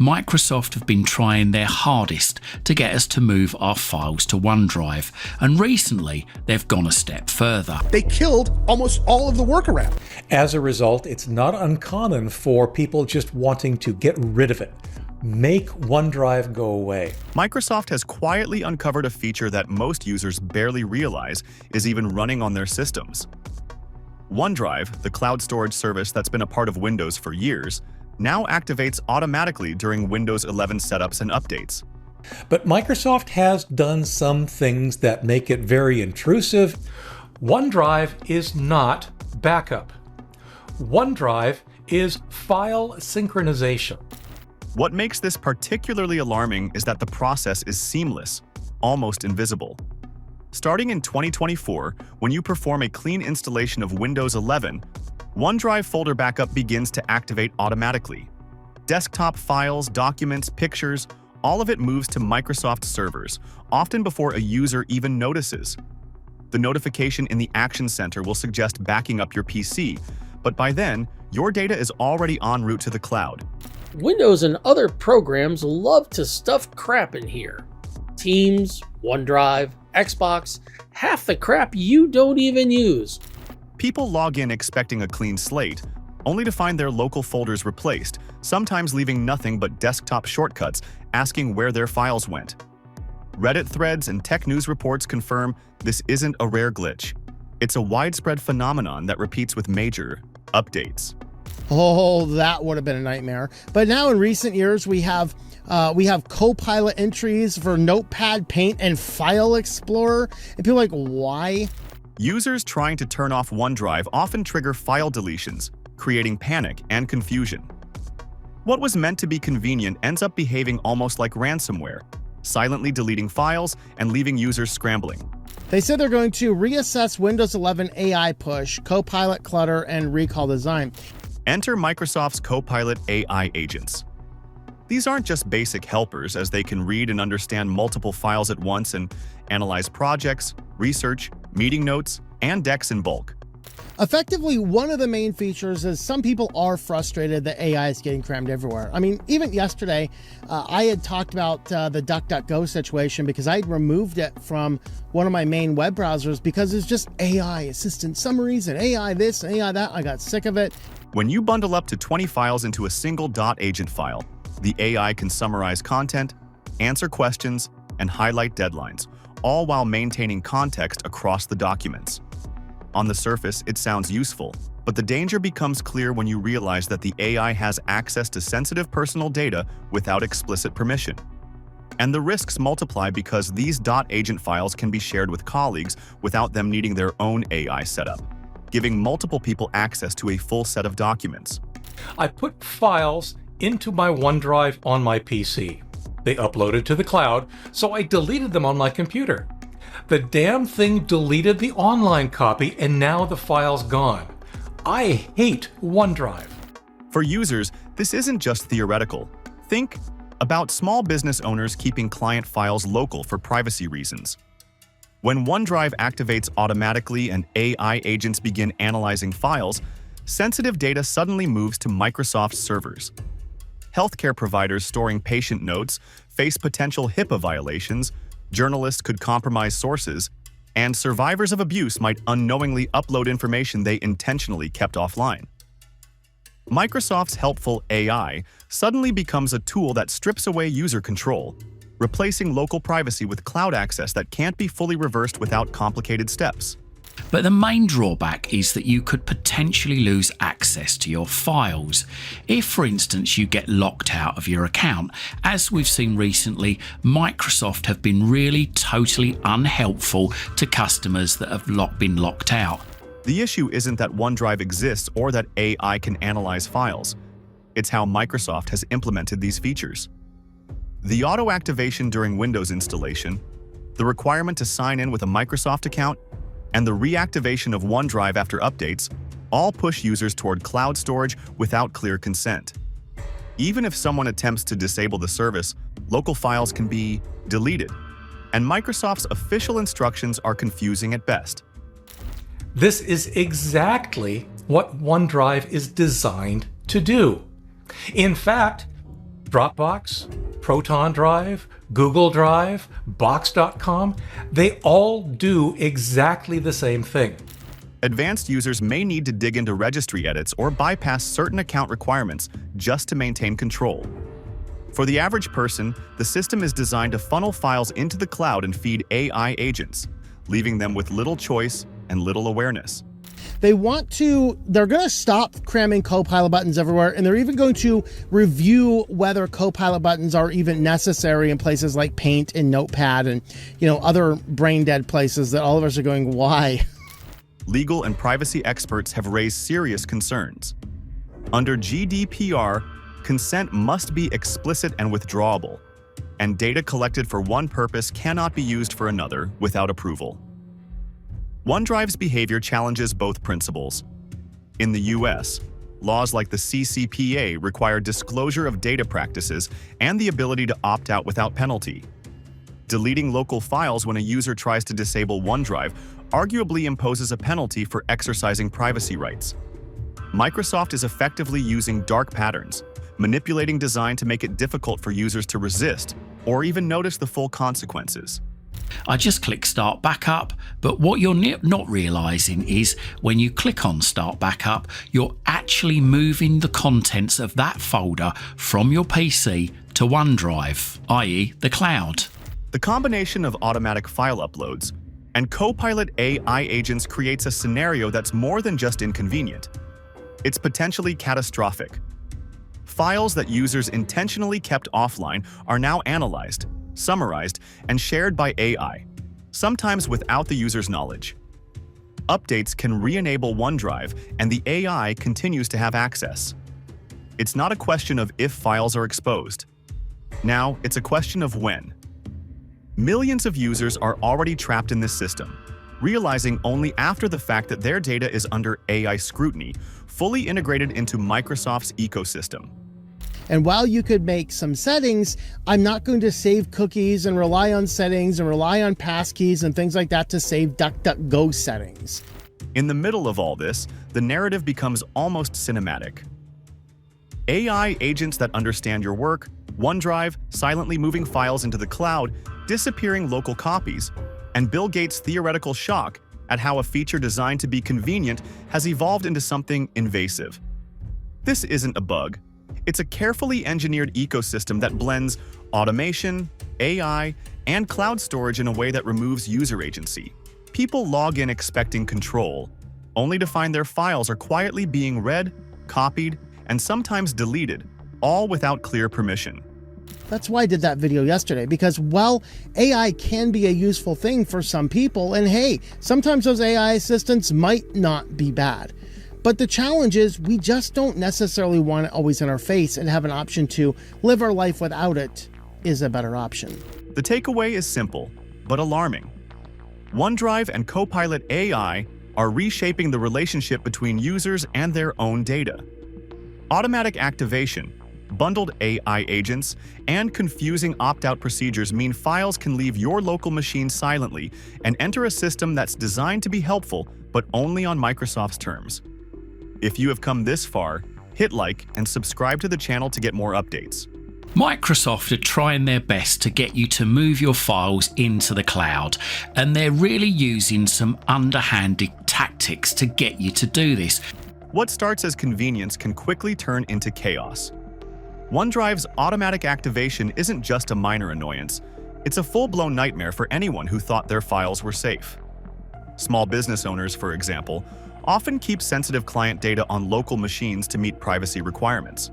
Microsoft have been trying their hardest to get us to move our files to OneDrive, and recently they've gone a step further. They killed almost all of the workaround. As a result, it's not uncommon for people just wanting to get rid of it. Make OneDrive go away. Microsoft has quietly uncovered a feature that most users barely realize is even running on their systems. OneDrive, the cloud storage service that's been a part of Windows for years, now activates automatically during Windows 11 setups and updates. But Microsoft has done some things that make it very intrusive. OneDrive is not backup. OneDrive is file synchronization. What makes this particularly alarming is that the process is seamless, almost invisible. Starting in 2024, when you perform a clean installation of Windows 11, OneDrive folder backup begins to activate automatically. Desktop files, documents, pictures, all of it moves to Microsoft servers, often before a user even notices. The notification in the Action Center will suggest backing up your PC, but by then, your data is already en route to the cloud. Windows and other programs love to stuff crap in here. Teams, OneDrive, Xbox, half the crap you don't even use. People log in expecting a clean slate, only to find their local folders replaced, sometimes leaving nothing but desktop shortcuts asking where their files went. Reddit threads and tech news reports confirm this isn't a rare glitch. It's a widespread phenomenon that repeats with major updates. Oh, that would have been a nightmare. But now in recent years, we have Copilot entries for Notepad, Paint, and File Explorer. And people are like, why? Users trying to turn off OneDrive often trigger file deletions, creating panic and confusion. What was meant to be convenient ends up behaving almost like ransomware, silently deleting files and leaving users scrambling. They said they're going to reassess Windows 11 AI push, Copilot, Clutter, and Recall Design. Enter Microsoft's Copilot AI agents. These aren't just basic helpers, as they can read and understand multiple files at once and analyze projects, research, meeting notes, and decks in bulk. Effectively, one of the main features is some people are frustrated that AI is getting crammed everywhere. I mean, even yesterday, I had talked about the DuckDuckGo situation because I removed it from one of my main web browsers because it's just AI assistant summaries and AI this and AI that. I got sick of it. When you bundle up to 20 files into a single .agent file, the AI can summarize content, answer questions, and highlight deadlines, all while maintaining context across the documents. On the surface, it sounds useful, but the danger becomes clear when you realize that the AI has access to sensitive personal data without explicit permission. And the risks multiply because these .agent files can be shared with colleagues without them needing their own AI setup, giving multiple people access to a full set of documents. I put files into my OneDrive on my PC. They uploaded to the cloud, so I deleted them on my computer. The damn thing deleted the online copy, and now the file's gone. I hate OneDrive. For users, this isn't just theoretical. Think about small business owners keeping client files local for privacy reasons. When OneDrive activates automatically and AI agents begin analyzing files, sensitive data suddenly moves to Microsoft servers. Healthcare providers storing patient notes face potential HIPAA violations, journalists could compromise sources, and survivors of abuse might unknowingly upload information they intentionally kept offline. Microsoft's helpful AI suddenly becomes a tool that strips away user control, replacing local privacy with cloud access that can't be fully reversed without complicated steps. But the main drawback is that you could potentially lose access to your files. If, for instance, you get locked out of your account, as we've seen recently, Microsoft have been really totally unhelpful to customers that have been locked out. The issue isn't that OneDrive exists or that AI can analyze files. It's how Microsoft has implemented these features. The auto-activation during Windows installation, the requirement to sign in with a Microsoft account, and the reactivation of OneDrive after updates all push users toward cloud storage without clear consent. Even if someone attempts to disable the service, local files can be deleted, and Microsoft's official instructions are confusing at best. This is exactly what OneDrive is designed to do. In fact, Dropbox, Proton Drive, Google Drive, Box.com, they all do exactly the same thing. Advanced users may need to dig into registry edits or bypass certain account requirements just to maintain control. For the average person, the system is designed to funnel files into the cloud and feed AI agents, leaving them with little choice and little awareness. They're going to stop cramming Copilot buttons everywhere, and they're even going to review whether Copilot buttons are even necessary in places like Paint and Notepad and, other brain dead places that all of us are going, why? Legal and privacy experts have raised serious concerns. Under GDPR, consent must be explicit and withdrawable, and data collected for one purpose cannot be used for another without approval. OneDrive's behavior challenges both principles. In the US, laws like the CCPA require disclosure of data practices and the ability to opt out without penalty. Deleting local files when a user tries to disable OneDrive arguably imposes a penalty for exercising privacy rights. Microsoft is effectively using dark patterns, manipulating design to make it difficult for users to resist or even notice the full consequences. I just click Start Backup, but what you're not realizing is when you click on Start Backup, you're actually moving the contents of that folder from your PC to OneDrive, i.e. the cloud. The combination of automatic file uploads and Copilot AI agents creates a scenario that's more than just inconvenient. It's potentially catastrophic. Files that users intentionally kept offline are now analyzed, summarized, and shared by AI, sometimes without the user's knowledge. Updates can re-enable OneDrive, and the AI continues to have access. It's not a question of if files are exposed. Now, it's a question of when. Millions of users are already trapped in this system, realizing only after the fact that their data is under AI scrutiny, fully integrated into Microsoft's ecosystem. And while you could make some settings, I'm not going to save cookies and rely on settings and rely on passkeys and things like that to save DuckDuckGo settings. In the middle of all this, the narrative becomes almost cinematic. AI agents that understand your work, OneDrive, silently moving files into the cloud, disappearing local copies, and Bill Gates' theoretical shock at how a feature designed to be convenient has evolved into something invasive. This isn't a bug. It's a carefully engineered ecosystem that blends automation, AI, and cloud storage in a way that removes user agency. People log in expecting control, only to find their files are quietly being read, copied, and sometimes deleted, all without clear permission. That's why I did that video yesterday, because, well, AI can be a useful thing for some people, and hey, sometimes those AI assistants might not be bad. But the challenge is we just don't necessarily want it always in our face, and have an option to live our life without it is a better option. The takeaway is simple, but alarming. OneDrive and Copilot AI are reshaping the relationship between users and their own data. Automatic activation, bundled AI agents, and confusing opt-out procedures mean files can leave your local machine silently and enter a system that's designed to be helpful, but only on Microsoft's terms. If you have come this far, hit like and subscribe to the channel to get more updates. Microsoft are trying their best to get you to move your files into the cloud, and they're really using some underhanded tactics to get you to do this. What starts as convenience can quickly turn into chaos. OneDrive's automatic activation isn't just a minor annoyance, it's a full-blown nightmare for anyone who thought their files were safe. Small business owners, for example, often keep sensitive client data on local machines to meet privacy requirements.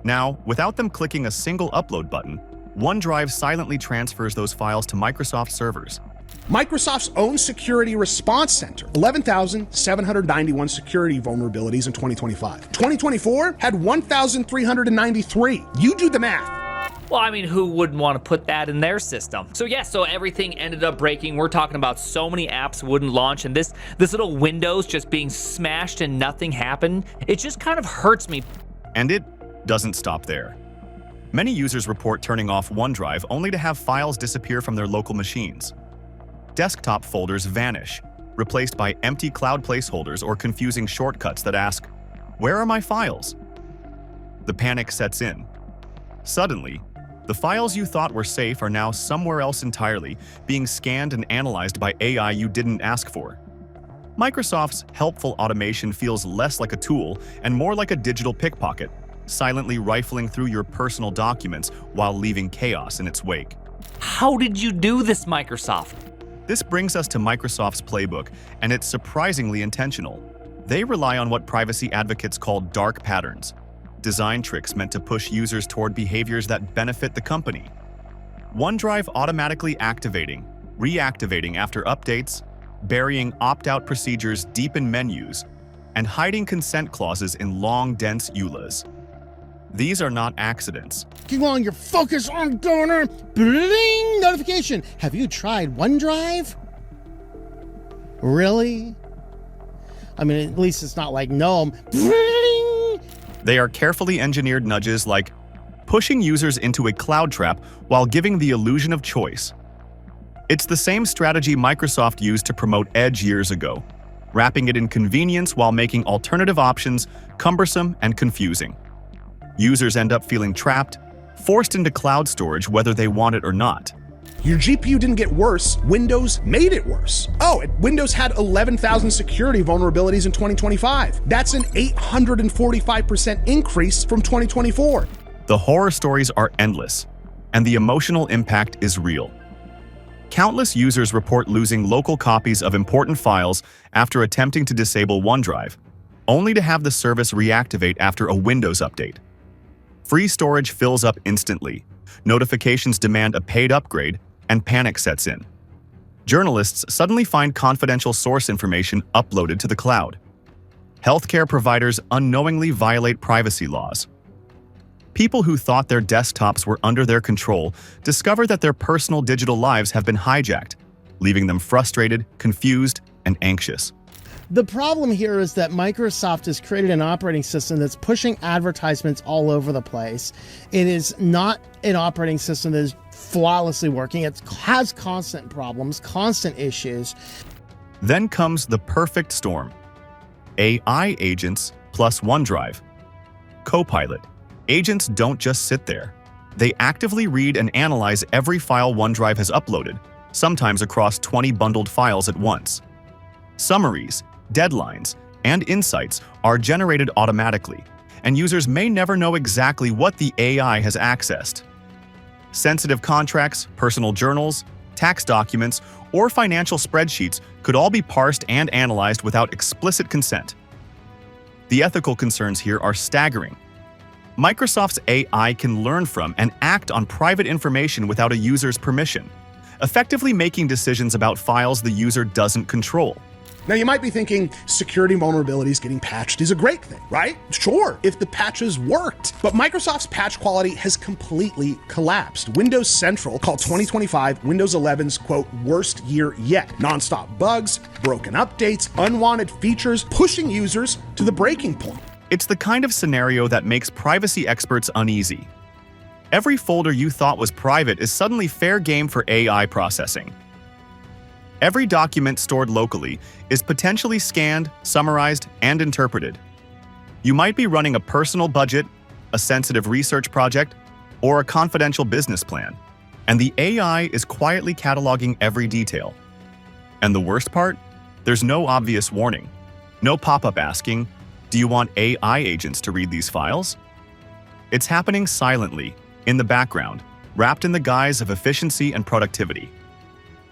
Now, without them clicking a single upload button, OneDrive silently transfers those files to Microsoft servers. Microsoft's own security response center, 11,791 security vulnerabilities in 2025. 2024 had 1,393. You do the math. Well, I mean, who wouldn't want to put that in their system? So yeah, so everything ended up breaking. We're talking about so many apps wouldn't launch, and this little Windows just being smashed and nothing happened. It just kind of hurts me. And it doesn't stop there. Many users report turning off OneDrive only to have files disappear from their local machines. Desktop folders vanish, replaced by empty cloud placeholders or confusing shortcuts that ask, "Where are my files?" The panic sets in. Suddenly, the files you thought were safe are now somewhere else entirely, being scanned and analyzed by AI you didn't ask for. Microsoft's helpful automation feels less like a tool and more like a digital pickpocket, silently rifling through your personal documents while leaving chaos in its wake. How did you do this, Microsoft? This brings us to Microsoft's playbook, and it's surprisingly intentional. They rely on what privacy advocates call dark patterns, design tricks meant to push users toward behaviors that benefit the company. OneDrive automatically activating, reactivating after updates, burying opt-out procedures deep in menus, and hiding consent clauses in long, dense EULAs. These are not accidents. Keep on your focus on donor. Bling! Notification. Have you tried OneDrive? Really? I mean, at least it's not like GNOME. Bling! They are carefully engineered nudges like pushing users into a cloud trap while giving the illusion of choice. It's the same strategy Microsoft used to promote Edge years ago, wrapping it in convenience while making alternative options cumbersome and confusing. Users end up feeling trapped, forced into cloud storage whether they want it or not. Your GPU didn't get worse, Windows made it worse. Oh, Windows had 11,000 security vulnerabilities in 2025. That's an 845% increase from 2024. The horror stories are endless, and the emotional impact is real. Countless users report losing local copies of important files after attempting to disable OneDrive, only to have the service reactivate after a Windows update. Free storage fills up instantly, notifications demand a paid upgrade, and panic sets in. Journalists suddenly find confidential source information uploaded to the cloud. Healthcare providers unknowingly violate privacy laws. People who thought their desktops were under their control discover that their personal digital lives have been hijacked, leaving them frustrated, confused, and anxious. The problem here is that Microsoft has created an operating system that's pushing advertisements all over the place. It is not an operating system that is flawlessly working. It has constant problems, constant issues. Then comes the perfect storm. AI agents plus OneDrive. Copilot. Agents don't just sit there. They actively read and analyze every file OneDrive has uploaded, sometimes across 20 bundled files at once. Summaries, deadlines, and insights are generated automatically, and users may never know exactly what the AI has accessed. Sensitive contracts, personal journals, tax documents, or financial spreadsheets could all be parsed and analyzed without explicit consent. The ethical concerns here are staggering. Microsoft's AI can learn from and act on private information without a user's permission, effectively making decisions about files the user doesn't control. Now, you might be thinking security vulnerabilities getting patched is a great thing, right? Sure, if the patches worked. But Microsoft's patch quality has completely collapsed. Windows Central called 2025 Windows 11's, quote, worst year yet. Nonstop bugs, broken updates, unwanted features, pushing users to the breaking point. It's the kind of scenario that makes privacy experts uneasy. Every folder you thought was private is suddenly fair game for AI processing. Every document stored locally is potentially scanned, summarized, and interpreted. You might be running a personal budget, a sensitive research project, or a confidential business plan, and the AI is quietly cataloging every detail. And the worst part? There's no obvious warning. No pop-up asking, "Do you want AI agents to read these files?" It's happening silently, in the background, wrapped in the guise of efficiency and productivity.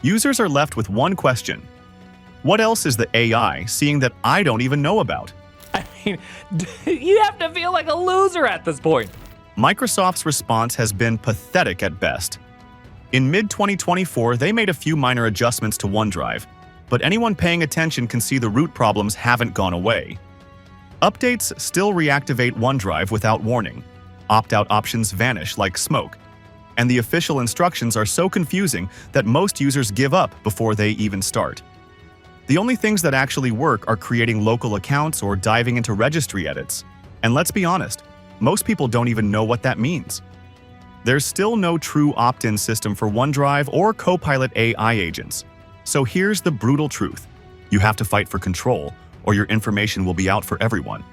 Users are left with one question. What else is the AI seeing that I don't even know about? I mean, you have to feel like a loser at this point. Microsoft's response has been pathetic at best. In mid-2024, they made a few minor adjustments to OneDrive, but anyone paying attention can see the root problems haven't gone away. Updates still reactivate OneDrive without warning. Opt-out options vanish like smoke. And the official instructions are so confusing that most users give up before they even start. The only things that actually work are creating local accounts or diving into registry edits. And let's be honest, most people don't even know what that means. There's still no true opt-in system for OneDrive or Copilot AI agents. So here's the brutal truth. You have to fight for control, or your information will be out for everyone.